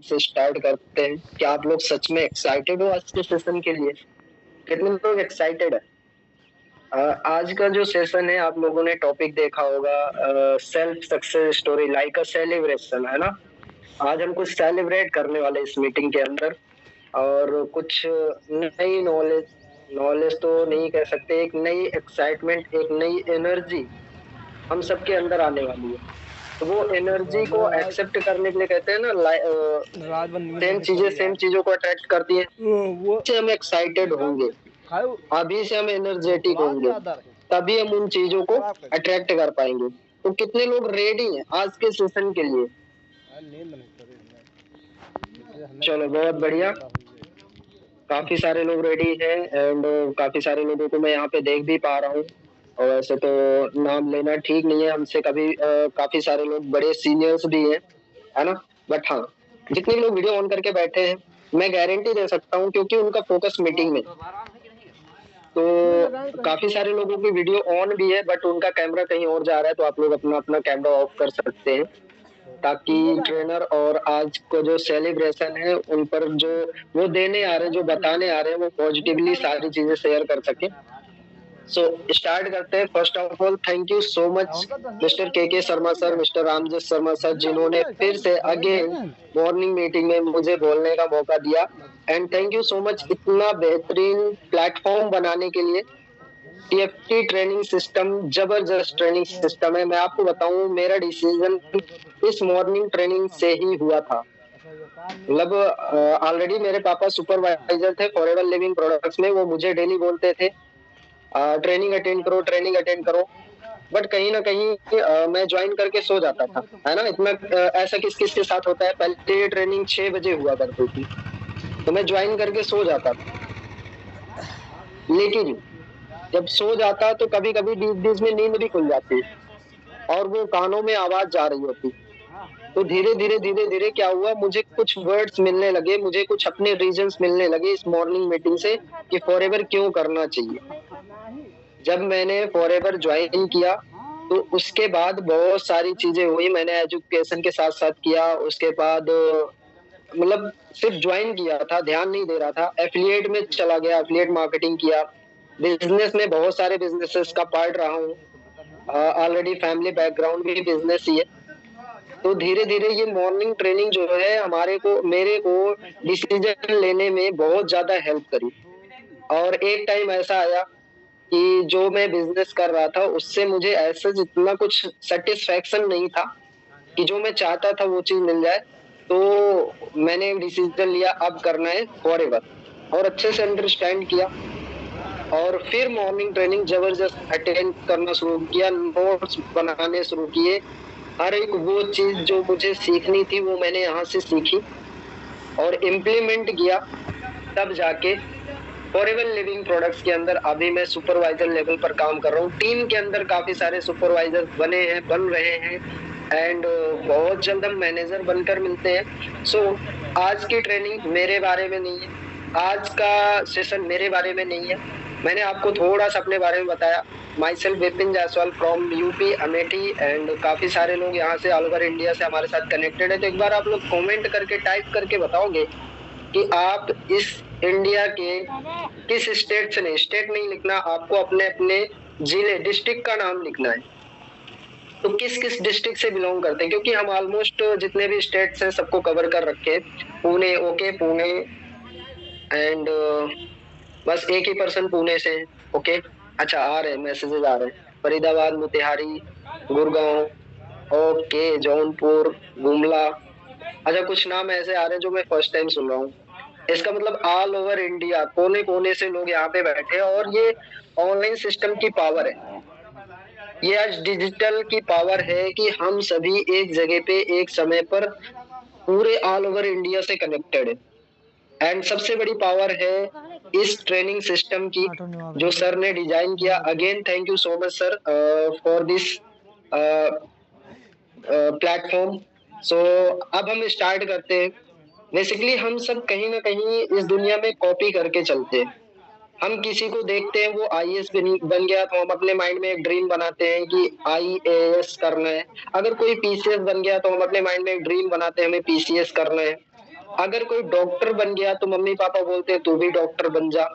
से स्टार्ट करते हैं। क्या आप लोग सच में एक्साइटेड हो आज के सेशन के लिए? कितने लोग एक्साइटेड है? आज का जो सेशन है, आप लोगों ने टॉपिक देखा होगा, self success story like a celebration, है ना? आज हम कुछ सेलिब्रेट करने वाले इस मीटिंग के अंदर, और कुछ नई नॉलेज, नॉलेज तो नहीं कह सकते, एक नई एक्साइटमेंट, एक नई एनर्जी हम सबके अंदर आने वाली है। तो वो एनर्जी को एक्सेप्ट करने के लिए कहते हैं ना, सेम चीजों को अट्रैक्ट करती है। से हम एक्साइटेड होंगे, अभी से हम एनर्जेटिक होंगे, तभी हम उन चीजों को अट्रैक्ट कर पाएंगे। तो कितने लोग रेडी हैं आज के सेशन के लिए? चलो बहुत बढ़िया, काफी सारे लोग रेडी हैं, एंड काफी सारे लोगों को मैं यहाँ पे देख भी पा रहा हूँ। और वैसे तो नाम लेना ठीक नहीं है, हमसे काफी सारे लोग बड़े सीनियर्स भी हैं, है ना? बट हाँ, जितने लोग वीडियो ऑन करके बैठे हैं, मैं गारंटी दे सकता हूँ, क्योंकि उनका फोकस मीटिंग में। तो काफी सारे लोगों की वीडियो ऑन भी है, बट उनका कैमरा कहीं और जा रहा है, तो आप लोग अपना अपना कैमरा ऑफ कर सकते हैं, ताकि ट्रेनर और आज को जो सेलिब्रेशन है उन पर जो वो देने आ रहे हैं, जो बताने आ रहे हैं, वो पॉजिटिवली सारी चीजें शेयर कर सके। सो स्टार्ट करते हैं। First of all, thank you so much mister K Sharma sir, mister Ramjas Sharma sir, जिन्होंने फिर से अगेन मॉर्निंग मीटिंग में मुझे बोलने का मौका दिया। And thank you so much इतना बेहतरीन प्लेटफॉर्म बनाने के लिए। टीएफटी ट्रेनिंग सिस्टम जबरदस्त ट्रेनिंग सिस्टम है। मैं आपको बताऊं, मेरा डिसीजन इस मॉर्निंग ट्रेनिंग से ही हुआ था। मतलब ऑलरेडी मेरे पापा सुपरवाइजर थे फॉरएवर लिविंग प्रोडक्ट्स में, वो मुझे डेली बोलते थे ट्रेनिंग अटेंड करो, ट्रेनिंग अटेंड करो। बट कहीं ना कहीं मैं ज्वाइन करके सो जाता था, है ना? इतना ऐसा किस किस के साथ होता है? पहले ये ट्रेनिंग 6 बजे हुआ करती थी, तो मैं ज्वाइन करके सो जाता था। लेकिन जब सो जाता तो कभी कभी बीच बीच में नींद भी खुल जाती, और वो कानों में आवाज जा रही होती। तो धीरे धीरे क्या हुआ, मुझे कुछ वर्ड्स मिलने लगे, मुझे कुछ अपने रीजंस मिलने लगे इस मॉर्निंग मीटिंग से, कि फॉरएवर क्यों करना चाहिए। जब मैंने फॉरएवर ज्वाइन किया, तो उसके बाद बहुत सारी चीजें हुई। मैंने एजुकेशन के साथ साथ किया, उसके बाद मतलब सिर्फ ज्वाइन किया था, ध्यान नहीं दे रहा था। एफिलिएट में चला गया, एफिलिएट मार्केटिंग किया, बिजनेस में बहुत सारे बिजनेसेस का पार्ट रहा हूँ। ऑलरेडी फैमिली बैकग्राउंड भी बिजनेस ही है। तो धीरे धीरे ये मॉर्निंग ट्रेनिंग जो है हमारे को, मेरे को डिसीजन लेने में बहुत ज्यादा हेल्प करी। और एक टाइम ऐसा आया कि जो मैं बिजनेस कर रहा था, उससे मुझे ऐसा जितना कुछ सेटिस्फेक्शन नहीं था कि जो मैं चाहता था वो चीज मिल जाए। तो मैंने एक डिसीजन लिया, अब करना है फॉरएवर, और अच्छे से अंडरस्टैंड किया। और फिर मॉर्निंग ट्रेनिंग जबरदस्त अटेंड करना शुरू किया, नोट्स बनाने शुरू किए। हर एक वो चीज जो मुझे सीखनी थी वो मैंने यहाँ से सीखी और इम्प्लीमेंट किया। तब जाके फॉरएवर लिविंग प्रोडक्ट्स के अंदर अभी मैं सुपरवाइजर लेवल पर काम कर रहा हूँ। टीम के अंदर काफी सारे सुपरवाइजर बने हैं, बन रहे हैं, एंड बहुत जल्द हम मैनेजर बनकर मिलते हैं। सो आज की ट्रेनिंग मेरे बारे में नहीं है, आज का सेशन मेरे बारे में नहीं है। मैंने आपको थोड़ा सा अपने बारे में बताया। My self Vipin Jaiswal from UP Amethi, and काफी सारे लोग यहाँ से ऑल ओवर इंडिया से हमारे साथ कनेक्टेड है। तो एक बार आप लोग कमेंट करके, टाइप करके बताओगे कि आप इस इंडिया के किस स्टेट से, नहीं स्टेट नहीं लिखना आपको, अपने अपने जिले, डिस्ट्रिक्ट का नाम लिखना है। तो किस किस डिस्ट्रिक्ट से बिलोंग करते हैं, क्योंकि हम ऑलमोस्ट जितने भी स्टेट्स हैं सबको कवर कर रखे हैं। पुणे, ओके पुणे, एंड बस एक ही पर्सन पुणे से, ओके। अच्छा, आ रहे हैं मैसेजेस, आ रहे हैं। फरीदाबाद, मोतिहारी, गुड़गांव, ओके, जौनपुर, गुमला। अच्छा, कुछ नाम ऐसे आ रहे हैं जो मैं फर्स्ट टाइम सुन रहा हूँ। इसका मतलब ऑल ओवर इंडिया कोने कोने से लोग यहाँ पे बैठे हैं, और ये ऑनलाइन सिस्टम की पावर है। ये आज डिजिटल की पावर है कि हम सभी एक जगह पे एक समय पर पूरे ऑल ओवर इंडिया से कनेक्टेड है। एंड सबसे बड़ी पावर है इस ट्रेनिंग सिस्टम की, जो सर ने डिजाइन किया। Again thank you so much sir for this platform. So अब हम स्टार्ट करते हैं। बेसिकली हम सब कहीं ना कहीं इस दुनिया में कॉपी करके चलते हैं। हम किसी को देखते हैं वो आईएएस बन गया, तो हम अपने माइंड में एक ड्रीम बनाते हैं कि आईएएस करना है। अगर कोई पीसीएस बन गया तो हम अपने माइंड में एक ड्रीम बनाते हैं हमें पीसीएस करना है। अगर कोई डॉक्टर बन गया तो मम्मी पापा बोलते हैं तू भी डॉक्टर बन जा।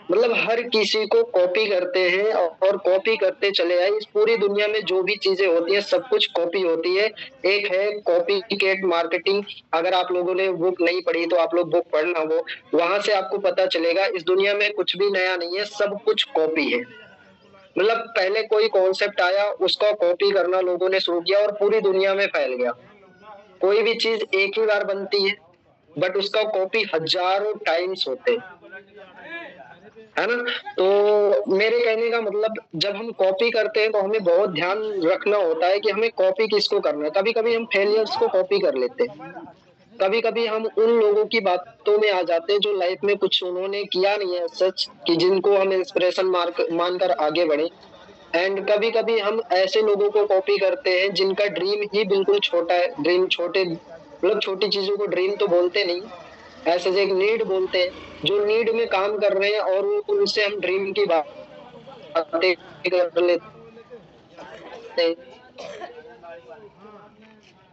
मतलब हर किसी को कॉपी करते हैं और कॉपी करते चले आए। इस पूरी दुनिया में जो भी चीजें होती है सब कुछ कॉपी होती है। एक है कॉपी केट मार्केटिंग। अगर आप लोगों ने बुक नहीं पढ़ी तो आप लोग बुक पढ़ना, वो वहां से आपको पता चलेगा इस दुनिया में कुछ भी नया नहीं है, सब कुछ कॉपी है। मतलब पहले कोई कॉन्सेप्ट आया उसका कॉपी करना लोगों ने शुरू किया और पूरी दुनिया में फैल गया। कोई भी चीज एक ही बार बनती है बट उसका कॉपी हजारों टाइम्स होते हैं, है ना। तो मेरे कहने का मतलब जब हम कॉपी करते हैं तो हमें बहुत ध्यान रखना होता है कि हमें कॉपी किसको करना है। कभी कभी हम फेलियर्स को कॉपी कर लेते हैं, कभी कभी हम उन लोगों की बातों में आ जाते हैं जो लाइफ में कुछ उन्होंने किया नहीं है सच, कि जिनको हम इंस्पिरेशन मानकर आगे बढ़े। एंड कभी कभी हम ऐसे लोगों को कॉपी करते हैं जिनका ड्रीम ही बिल्कुल छोटा है। ड्रीम छोटे मतलब छोटी चीजों को ड्रीम तो बोलते नहीं, ऐसे एक नीड बोलते हैं। जो नीड में काम कर रहे हैं और उनसे हम ड्रीम की बातें कर लेते हैं।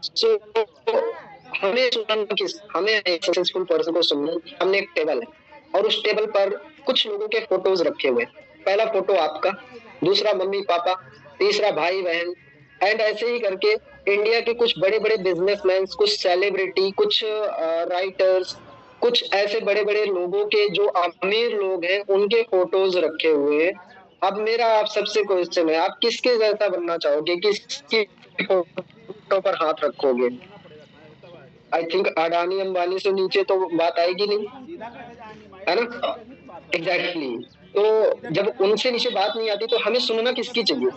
सो हमें सुनना किस हमें एक सक्सेसफुल पर्सन को सुनना। हमने एक टेबल है और उस टेबल पर कुछ लोगों के फोटोज रखे हुए हैं। पहला फोटो आपका, दूसरा मम्मी पापा, तीसरा भाई बहन, एंड ऐसे ही करके इंडिया के कुछ बड़े बड़े बिजनेसमैन, कुछ सेलिब्रिटी, कुछ राइटर्स, कुछ ऐसे बड़े बड़े लोगों के जो अमीर लोग हैं उनके फोटोज रखे हुए हैं। अब मेरा आप सबसे क्वेश्चन है, आप किसके जैसा बनना चाहोगे, किसकी फोटो पर हाथ रखोगे? आई थिंक अडानी अंबानी से नीचे तो बात आएगी नहीं, है ना। एग्जैक्टली तो जब उनसे नीचे बात नहीं आती तो हमें सुनना किसकी चाहिए?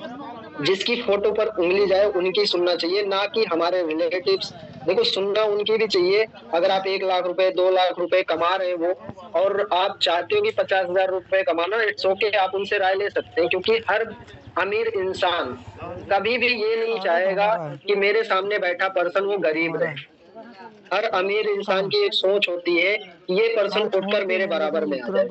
जिसकी फोटो पर उंगली जाए उनकी सुनना चाहिए, ना कि हमारे रिलेटिव्स। देखो सुनना उनकी भी चाहिए। अगर आप 1 लाख रुपए 2 लाख रुपए कमा रहे हो और आप चाहते हो कि 50,000 रुपए कमाना, इट्स ओके, आप उनसे राय ले सकते हैं। क्योंकि हर अमीर इंसान कभी भी ये नहीं चाहेगा कि मेरे सामने बैठा पर्सन वो गरीब रहे। हर अमीर इंसान की एक सोच होती है कि ये पर्सन उठकर मेरे बराबर में आ जाए।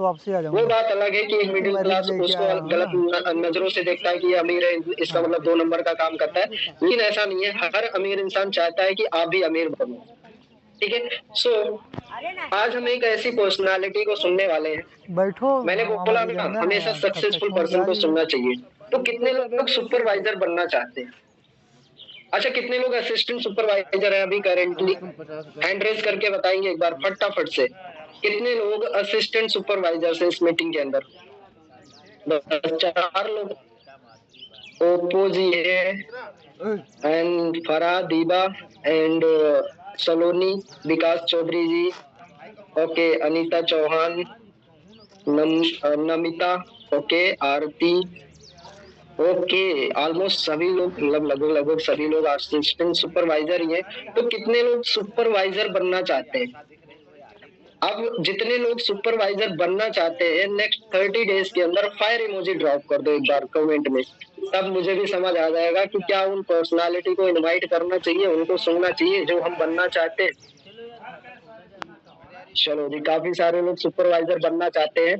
वो बात अलग है कि एक मिडिल क्लास उसको गलत नजरों से देखता है कि ये अमीर है, इसका मतलब 2 नंबर का काम करता है। लेकिन ऐसा नहीं है, हर अमीर इंसान चाहता है कि आप भी अमीर बनो। ठीक है। सो आज हम एक ऐसी पर्सनालिटी को सुनने वाले हैं। बैठो, मैंने बोला ना हमेशा सक्सेसफुल पर्सन को सुनना चाहिए। तो कितने लोग सुपरवाइजर बनना चाहते हैं? अच्छा, कितने लोग असिस्टेंट सुपरवाइजर है अभी करेंटली? हैंड रेज करके बताएंगे एक बार फटाफट से। कितने लोग असिस्टेंट सुपरवाइजर से इस मीटिंग के अंदर? 4 लोग। ओप्पो जी है and Farah Deeba and Saloni, Vikas Chaudhary ji, okay, Anita Chauhan, Namita, okay, Aarti, okay. Almost सभी लोग, मतलब लगभग लगभग सभी लोग असिस्टेंट सुपरवाइजर ही हैं। तो कितने लोग सुपरवाइजर बनना चाहते हैं? अब जितने लोग सुपरवाइजर बनना चाहते हैं नेक्स्ट 30 डेज के अंदर फायर इमोजी ड्रॉप कर दो एक बार कमेंट में। तब मुझे भी समझ आ जाएगा कि क्या उन पर्सनालिटी को इनवाइट करना चाहिए, उनको सुनना चाहिए जो हम बनना चाहते हैं। चलो जी, काफी सारे लोग सुपरवाइजर बनना चाहते हैं।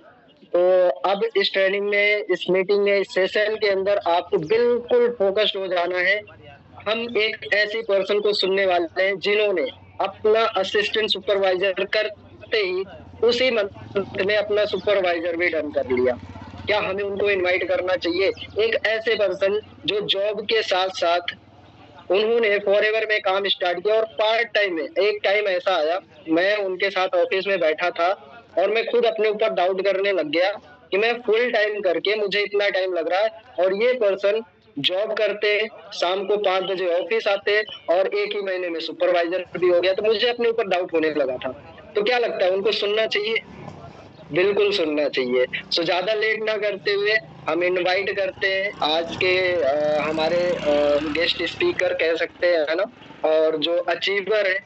तो अब इस ट्रेनिंग में, इस मीटिंग में, इस सेशन के अंदर आपको बिल्कुल फोकस्ड हो जाना है। हम एक ऐसी पर्सन को सुनने वाले हैं जिन्होंने अपना असिस्टेंट सुपरवाइजर करते ही उसी मंथ में अपना सुपरवाइजर भी डन कर लिया। क्या हमें उनको इनवाइट करना चाहिए? एक ऐसे पर्सन जो जॉब के साथ साथ उन्होंने फॉरएवर में काम स्टार्ट किया और पार्ट टाइम में। एक टाइम ऐसा आया, मैं उनके साथ ऑफिस में बैठा था और मैं खुद अपने ऊपर डाउट करने लग गया कि मैं फुल टाइम करके मुझे इतना टाइम लग रहा है और ये पर्सन जॉब करते, शाम को 5 बजे ऑफिस आते और एक ही महीने में सुपरवाइजर भी हो गया। तो मुझे अपने ऊपर डाउट होने लगा था। तो क्या लगता है, उनको सुनना चाहिए? बिल्कुल सुनना चाहिए। सो ज्यादा लेट ना करते हुए हम इनवाइट करते हैं आज के हमारे गेस्ट स्पीकर कह सकते हैं, है ना, और जो अचीवर है।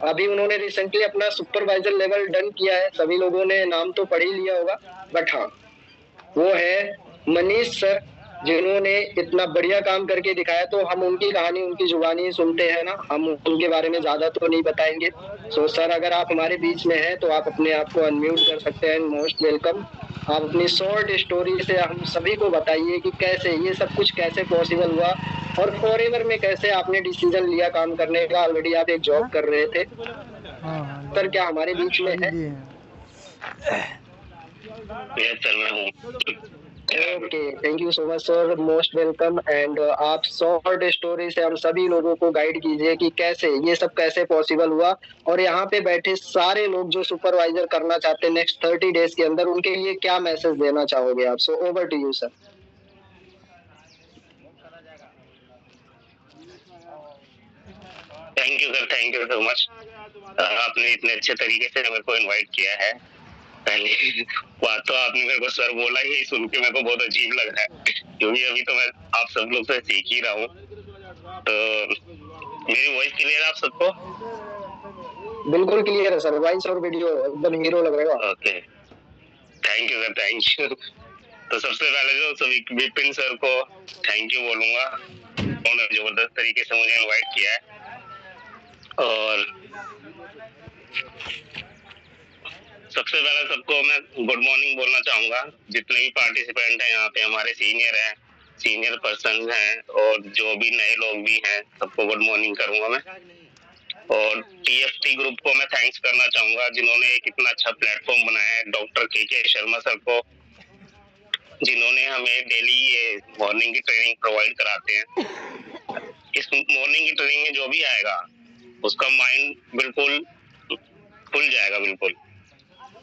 अभी उन्होंने रिसेंटली अपना सुपरवाइजर लेवल डन किया है, सभी लोगों ने नाम तो पढ़ ही लिया होगा। बट हाँ, वो है मनीष सर, जिन्होंने इतना बढ़िया काम करके दिखाया। तो हम उनकी कहानी उनकी जुबानी सुनते हैं ना, हम उनके बारे में ज्यादा तो नहीं बताएंगे। सो सर, अगर आप हमारे बीच में हैं तो आप अपने आप को अनम्यूट कर सकते हैं। Most welcome. आप अपनी शॉर्ट स्टोरी से हम सभी को बताइए कि कैसे ये सब कुछ कैसे पॉसिबल हुआ और फॉरएवर में कैसे आपने डिसीजन लिया काम करने का। ऑलरेडी आप एक जॉब कर रहे थे। सर क्या हमारे बीच में है? यस सर, मैं हूँ। Okay, thank you so much sir, most welcome. And आप शॉर्ट स्टोरी से हम सभी लोगों को गाइड कीजिए कि कैसे ये सब कैसे पॉसिबल हुआ, और यहाँ पे बैठे सारे लोग जो सुपरवाइजर करना चाहते हैं नेक्स्ट 30 डेज के अंदर, उनके लिए क्या मैसेज देना चाहोगे आप? So over to you sir. Thank you sir, thank you so much. आपने इतने अच्छे तरीके से मेरे को इनवाइट किया है। पहले बात तो आपने मेरे को सर बोला ही सुन के मेरे को बहुत अजीब लग रहा है, क्योंकि अभी तो मैं आप सब लोग से सीख ही रहा हूँ। तो मेरी वॉइस क्लियर है आप सबको? बिल्कुल क्लियर है सर, वॉइस और वीडियो एकदम हीरो लग रहे हो। Okay, thank you sir, thank you. तो सबसे पहले तो विपिन सर को थैंक यू बोलूंगा, उन्होंने जबरदस्त तरीके से मुझे इनवाइट किया है। और सबसे पहले सबको मैं गुड मॉर्निंग बोलना चाहूंगा। जितने भी पार्टिसिपेंट हैं यहाँ पे, हमारे सीनियर पर्सन हैं, और जो भी नए लोग भी हैं, सबको गुड मॉर्निंग करूंगा मैं। और टीएफटी ग्रुप को मैं थैंक्स करना चाहूंगा, जिन्होंने एक इतना अच्छा प्लेटफॉर्म बनाया है। डॉक्टर के शर्मा सर को, जिन्होंने हमें डेली ये मॉर्निंग की ट्रेनिंग प्रोवाइड कराते हैं। इस मॉर्निंग की ट्रेनिंग में जो भी आएगा उसका माइंड बिल्कुल खुल जाएगा, बिल्कुल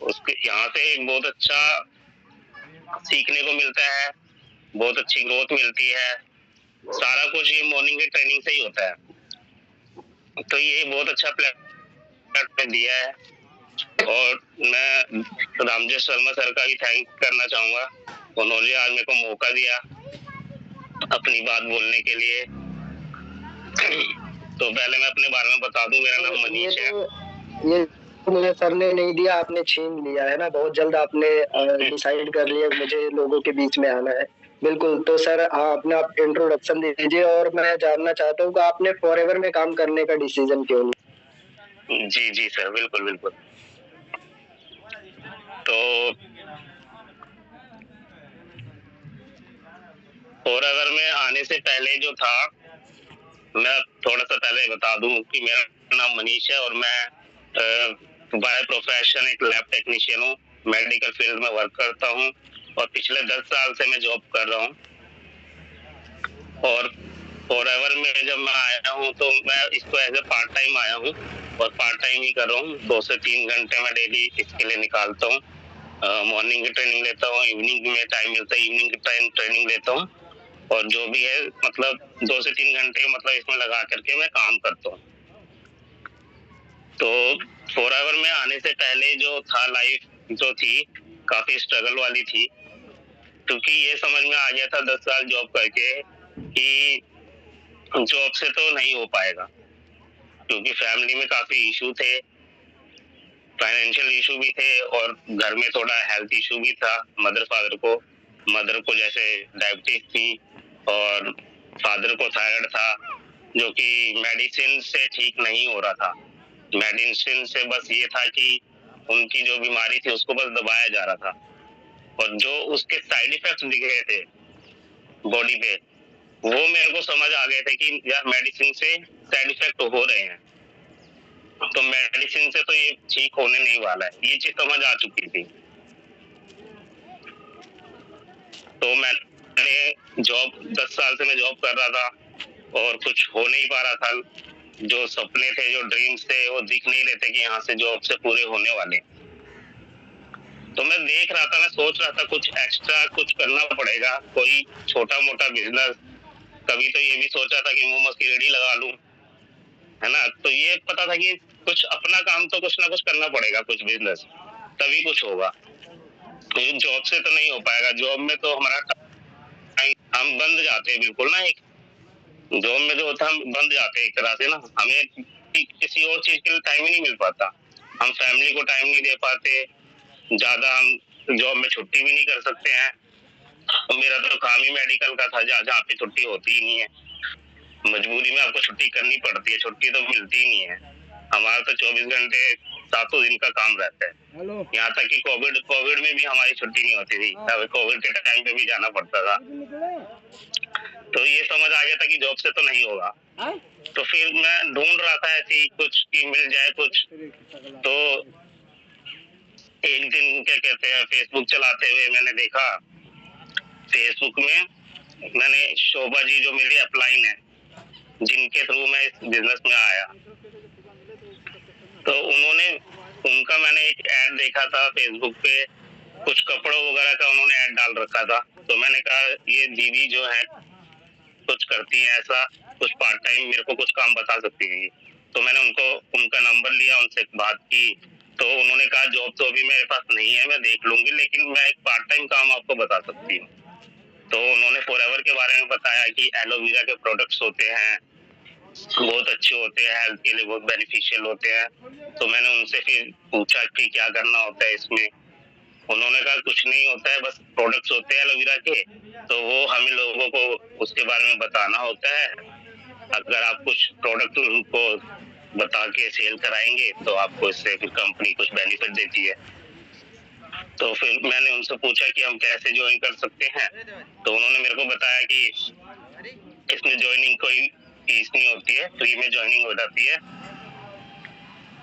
उसके यहाँ से एक बहुत अच्छा सीखने को मिलता है, बहुत अच्छी ग्रोथ मिलती है। सारा कुछ ये मॉर्निंग की ट्रेनिंग से ही होता है। तो ये बहुत अच्छा प्लेटफॉर्म दिया है। और मैं रामजेश शर्मा सर का भी थैंक करना चाहूंगा, उन्होंने आज मेरे को मौका दिया अपनी बात बोलने के लिए। तो पहले मैं अपने बारे में बता दूं, मेरा नाम मनीष है। ये तो मुझे सर ने नहीं दिया, आपने छीन लिया है ना, बहुत जल्द आपने डिसाइड कर लिया मुझे लोगों के बीच में आना है। बिल्कुल, तो सर अपना आप इंट्रोडक्शन दे दीजिए, और मैं जानना चाहता हूँ कि आपने फॉरएवर में काम करने का डिसीजन क्यों लिया? जी जी सर, बिल्कुल बिल्कुल। तो फॉरएवर में आने से पहले जो था, मैं थोड़ा सा पहले बता दूं कि मेरा नाम मनीष है, और मैं बाय प्रोफेशन एक लैब टेक्नीशियन हूँ। मेडिकल फील्ड में वर्क करता हूँ, और पिछले 10 साल से मैं जॉब कर रहा हूँ। और फॉरएवर में जब मैं आया हूँ तो मैं इसको एज ए पार्ट टाइम आया हूँ, और पार्ट टाइम ही कर रहा हूँ। 2 से 3 घंटे मैं डेली इसके लिए निकालता हूँ। मॉर्निंग की ट्रेनिंग लेता हूँ, इवनिंग में टाइम मिलता है इवनिंग की ट्रेनिंग लेता हूँ, और जो भी है मतलब 2 से 3 घंटे मतलब इसमें लगा करके मैं काम करता हूँ। तो फॉरएवर में आने से पहले जो था, लाइफ जो थी काफी स्ट्रगल वाली थी, क्योंकि ये समझ में आ गया था 10 साल जॉब करके कि जॉब से तो नहीं हो पाएगा, क्योंकि फैमिली में काफी इशू थे, फाइनेंशियल इशू भी थे, और घर में थोड़ा हेल्थ इशू भी था। मदर को जैसे डायबिटीज थी, और फादर को थायराइड था, जो कि मेडिसिन से ठीक नहीं हो रहा था। मेडिसिन से बस ये था कि उनकी जो बीमारी थी उसको बस दबाया जा रहा था, और जो उसके साइड इफेक्ट दिख रहे थे बॉडी पे, वो मेरे को समझ आ गए थे कि यार मेडिसिन से साइड इफेक्ट हो रहे हैं, तो मेडिसिन से तो ये ठीक होने नहीं वाला है, ये चीज समझ आ चुकी थी। तो मैंने जॉब 10 साल से मैं जॉब कर रहा था, और कुछ हो नहीं पा रहा था। जो सपने थे, जो ड्रीम्स थे, वो दिख नहीं रहे थे कि यहाँ से जॉब से पूरे होने वाले। तो मैं देख रहा था, मैं सोच रहा था कुछ एक्स्ट्रा कुछ करना पड़ेगा, कोई छोटा मोटा बिजनेस। कभी तो ये भी सोचा था कि मोमोज की रेडी लगा लूं, है ना। तो ये पता था कि कुछ अपना काम तो कुछ ना कुछ करना पड़ेगा, कुछ बिजनेस, तभी कुछ होगा। तो जॉब से तो नहीं हो पाएगा, जॉब में तो हमारा हम बंद जाते हैं बिल्कुल ना। एक जॉब में जो होता है हम बंद जाते हैं एक तरह से ना, हमें किसी और चीज के लिए टाइम ही नहीं मिल पाता, हम फैमिली को टाइम नहीं दे पाते ज्यादा, हम जॉब में छुट्टी भी नहीं कर सकते हैं। तो मेरा तो काम ही मेडिकल का था, जहाँ पे छुट्टी होती ही नहीं है, मजबूरी में आपको छुट्टी करनी पड़ती है, छुट्टी तो मिलती ही नहीं है। हमारा तो 24 घंटे 7 दिन का काम रहता है। यहाँ तक कि कोविड में भी हमारी छुट्टी नहीं होती थी, तब कोविड के टाइम पे भी जाना पड़ता था। तो ये समझ आ गया था कि जॉब से तो नहीं होगा। तो फिर मैं ढूंढ रहा था ऐसी कुछ कि मिल जाए कुछ। तो एक दिन क्या कहते हैं, फेसबुक चलाते हुए मैंने देखा, फेसबुक में मैंने शोभा जी जो मेरी अपलाइन है, जिनके थ्रू मैं इस बिजनेस में आया, तो उनका मैंने एक ऐड देखा था फेसबुक पे, कुछ कपड़ों वगैरह का उन्होंने ऐड डाल रखा था। तो मैंने कहा ये दीदी जो है कुछ करती है ऐसा, कुछ पार्ट टाइम मेरे को कुछ काम बता सकती है। तो मैंने उनका नंबर लिया, उनसे बात की। तो उन्होंने कहा जॉब तो अभी मेरे पास नहीं है, मैं देख लूंगी, लेकिन मैं एक पार्ट टाइम काम आपको बता सकती हूँ। तो उन्होंने फॉरएवर के बारे में बताया कि एलोवेरा के प्रोडक्ट्स होते हैं, बहुत अच्छे होते हैं, हेल्थ के लिए बहुत बेनिफिशियल होते हैं। तो मैंने उनसे फिर पूछा कि क्या करना होता है इसमें। उन्होंने कहा कुछ नहीं होता है, बस प्रोडक्ट्स होते हैं एलोवेरा के, तो वो हमें लोगों को उसके बारे में बताना होता है। अगर आप कुछ प्रोडक्ट उनको बता के सेल कराएंगे तो आपको इससे फिर कंपनी कुछ बेनिफिट देती है। तो फिर मैंने उनसे पूछा कि हम कैसे ज्वाइन कर सकते हैं। तो उन्होंने मेरे को बताया कि इसमें ज्वाइनिंग कोई फीस नहीं होती है, फ्री में ज्वाइनिंग हो जाती है।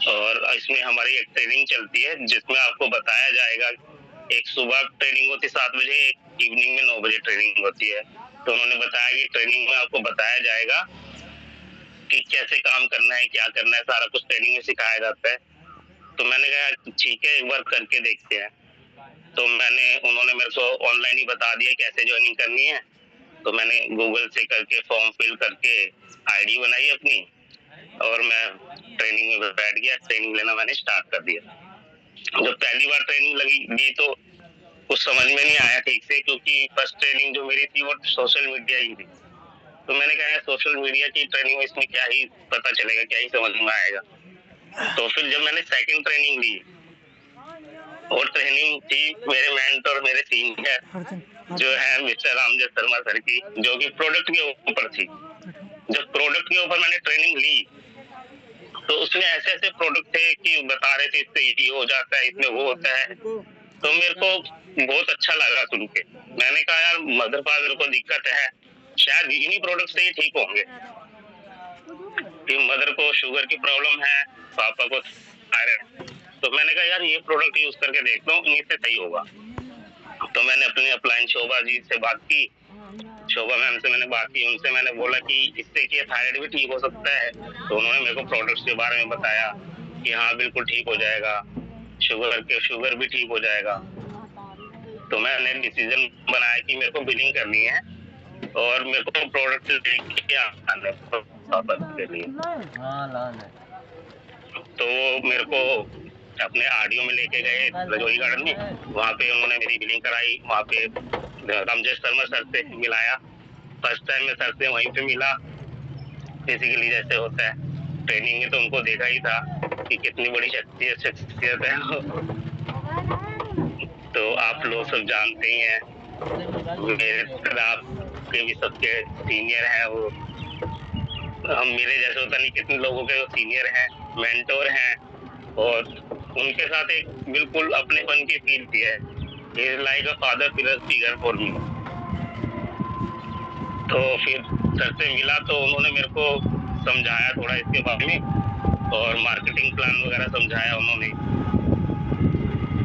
और इसमें हमारी एक ट्रेनिंग चलती है जिसमें आपको बताया जाएगा, एक सुबह ट्रेनिंग होती है 7 बजे, एक इवनिंग में 9 बजे ट्रेनिंग होती है। तो उन्होंने बताया कि ट्रेनिंग में आपको बताया जाएगा कि कैसे काम करना है, क्या करना है, सारा कुछ ट्रेनिंग में सिखाया जाता है। तो मैंने कहा ठीक है, एक बार करके देखते हैं। तो उन्होंने मेरे को ऑनलाइन ही बता दिया कैसे ज्वाइनिंग करनी है। तो मैंने गूगल से करके फॉर्म फिल करके आईडी बनाई अपनी, और मैं ट्रेनिंग में बैठ गया। ट्रेनिंग लेना मैंने स्टार्ट कर दिया। जब पहली बार ट्रेनिंग ली तो कुछ समझ में नहीं आया ठीक से, क्योंकि फर्स्ट ट्रेनिंग जो मेरी थी वो सोशल मीडिया ही थी। तो मैंने कहा सोशल मीडिया की ट्रेनिंग में इसमें क्या ही पता चलेगा, क्या ही समझ में आएगा। तो फिर जब मैंने सेकंड ट्रेनिंग ली, और ट्रेनिंग थी मेरे मेंटर, मेरे सीनियर जो है मिस्टर रामजय शर्मा सर की, जो कि प्रोडक्ट के ऊपर थी। जब प्रोडक्ट के ऊपर मैंने ट्रेनिंग ली तो उसमें ऐसे ऐसे प्रोडक्ट थे कि बता रहे थे इससे ये हो जाता है, इसमें वो होता है। तो मेरे को बहुत अच्छा लगा सुन के। मैंने कहा यार मदर फादर को दिक्कत है, शायद इन्हीं प्रोडक्ट से ही ठीक होंगे। कि मदर को शुगर की प्रॉब्लम है, पापा को थायराइड। तो मैंने कहा यार ये प्रोडक्ट यूज करके देखता हूँ, इन्हीं से सही होगा। तो मैंने अपनी अपलाइन शोभा जी से बात की, शोभा मैम से मैंने बात की। उनसे मैंने बोला कि इससे क्या थायराइड भी ठीक हो सकता है। तो उन्होंने मेरे को प्रोडक्ट्स के बारे में बताया कि हाँ बिल्कुल ठीक हो जाएगा, शुगर भी ठीक हो जाएगा। तो मैंने डिसीजन बनाया कि मेरे को बिलिंग करनी है और मेरे को प्रोडक्ट लेके आना है पापा के लिए। तो वो मेरे को अपने आरडीओ में लेके गए रजोई गार्डन में। वहाँ पे उन्होंने मेरी बिलिंग कराई। वहाँ पे रामजय शर्मा सर से मिलाया। फर्स्ट टाइम में सर से वहीं पे मिला, बेसिकली जैसे होता है ट्रेनिंग में। तो उनको देखा ही था कि कितनी बड़ी शख्सियत है। तो आप लोग सब जानते ही हैं, मेरे आपके भी सबके सीनियर हैं वो। हम मेरे जैसे होता नहीं कितने लोगों के सीनियर हैं, मेंटोर हैं, और उनके साथ एक बिल्कुल अपनेपन की फील थी है। He is like a father figure for me. तो फिर सर से मिला तो उन्होंने मेरे को समझाया थोड़ा इसके बारे में, और मार्केटिंग प्लान वगैरह समझाया उन्होंने।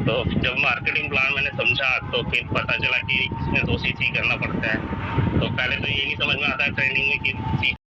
तो जब मार्केटिंग प्लान मैंने समझा तो फिर पता चला कि इसमें 2 चीज करना पड़ता है। तो पहले तो ये नहीं समझ में आता है ट्रेनिंग में कि